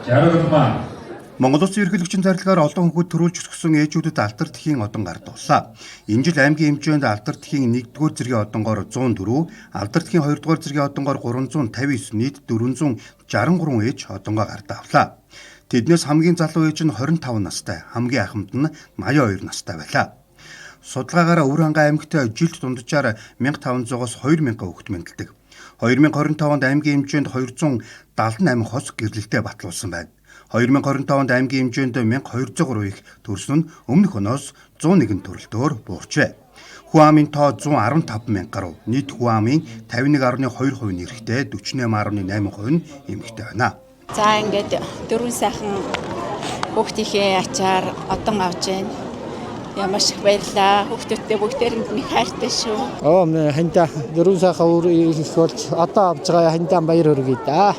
60 Монгол Улсын ерөнхийлөгчийн зарилгаар олон хүүхэд төрүүлж өсгсөн ээжүүдэд алдар тхийн одон гардууллаа. Энэ жил аймгийн хэмжээнд алдар тхийн 1-р зэргийн одонгоор 104, алдар тхийн 2-р зэргийн одонгоор 359, нийт 463 ээж одонгоо гардууллаа. Тэднээс хамгийн залуу ээж нь 25 настай, хамгийн ахмад нь 82 настай байлаа. Судалгаагаараа Өвөр хангай аймагт жилд дунджаар 1500-аас 2000 хүүхэд мэндэлдэг. 2025 онд аймгийн хэмжээнд 278 хос гэрлэлтэд батлуулсан байна. 2025 онд аймгийн хэмжээнд 1203 их төрсөн нь өмнөх өнөөс 101 төрөлтөөр буурчээ. Хүн амын тоо 115 мянга гаруй, нийт хүн амын 51.2% нь эрэгтэй, 48.8% нь эмэгтэй байна. За ингээд дөрвөн сайхан хүүхдийнхээ ачаар одон авч байна. Ямар их баярлаа. Хүүхдүүдтэй бүгдээрэнд нэг хайртай шүү. Хандаа дөрвөн сайхан өөр их болж одоо авж байгаа хандаа баяр хүргэе да.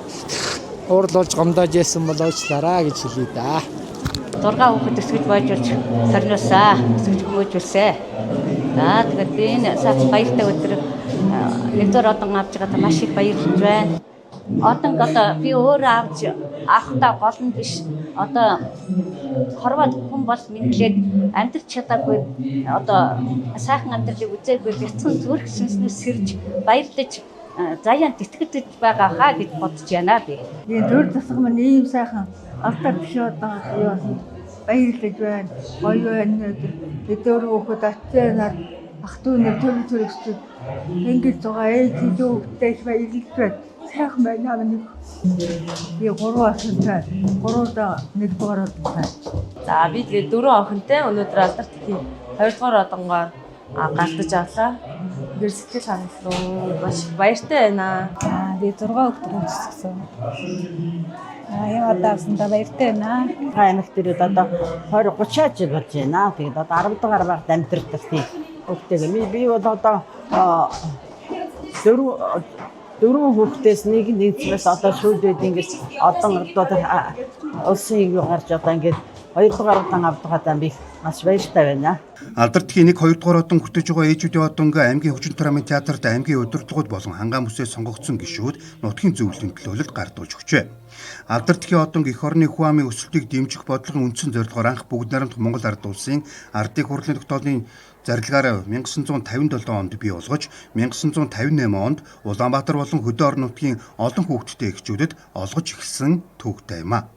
Уурлуулж гомдоож яасан бол уучлаарай гэж хэлье да. 6 хүүхэд өсгөж бойжуулж сорниусаа өсгөж хүмүүжүүлсэ. За тэгээд энэ сайхан баяртай өдөр нэгдүгээр одон авч байгаадаа маш их баярлж байна. Одон одоо би өөрөө авч авахтаа гол нь биш. Одоо хорвоод хүн бол мэдлээд амьдрч чадаагүй одоо сайхан амьдралыг үзээгүй бяцхан зүрх сүнснээс сэрж баярлаж заяанд итгэж байгаа хаа гэж бодож байна би. Энэ төр засаг маань ийм сайхан алдар төхөд байгаа юу баярлаж байна. Гоё байна. Өдөр хөөхөд ачаанаар ах トゥ нэр төрөсөд ингэж байгаа ээж хүүхдээ их баярлаж байна. Сайхан байна нэг. Би 3 настай. 3-д 1-р одонтой. За би тэгээ 4 охинтой өнөөдөр алдар тхийн 2-р одонгоор гардаж авлаа. Тэр сэтгэл хангалуун маш баяртай байна. Би 6 хүүхэд өсгсөн. Ийм одоо авсандаа баяртай байна. Аймаг дээр одоо 20-30 жил болж байна. Тэгээд одоо 10 дугаар багт амьдэрдэг тийм хүүхдээ би бол одоо дөрвөн хүүхдээс нэг нэгээс одоо шүүдэд ингэж одон улсын юу гарч одоо ингэж 2 дугаар удаан авдгаадаа би маш баяртай байна. Алдар тхийн 1-2 дугаар одон хүртэж байгаа ээжүүдийн одонг аймгийн хөгжин драмын театрт аймгийн удирдлагууд болон хангаан бүсээс сонгогдсон гишүүд нутгийн зөвлөлийн төлөөлөлд гардуулж өгчээ. Алдар тхийн одонг эх орны хүн амын өсөлтийг дэмжих бодлогын үндсэн зорилгоор анх бүгд найрамд Монгол ард улсын ардын хурлын тогтоолын зарилгаар 1957 онд бий болгож 1958 онд Улаанбаатар болон Хөдөө орон нутгийн олон хүүхэдтэй эхчүүдэд олгож эхэлсэн төвөгтэй юм а.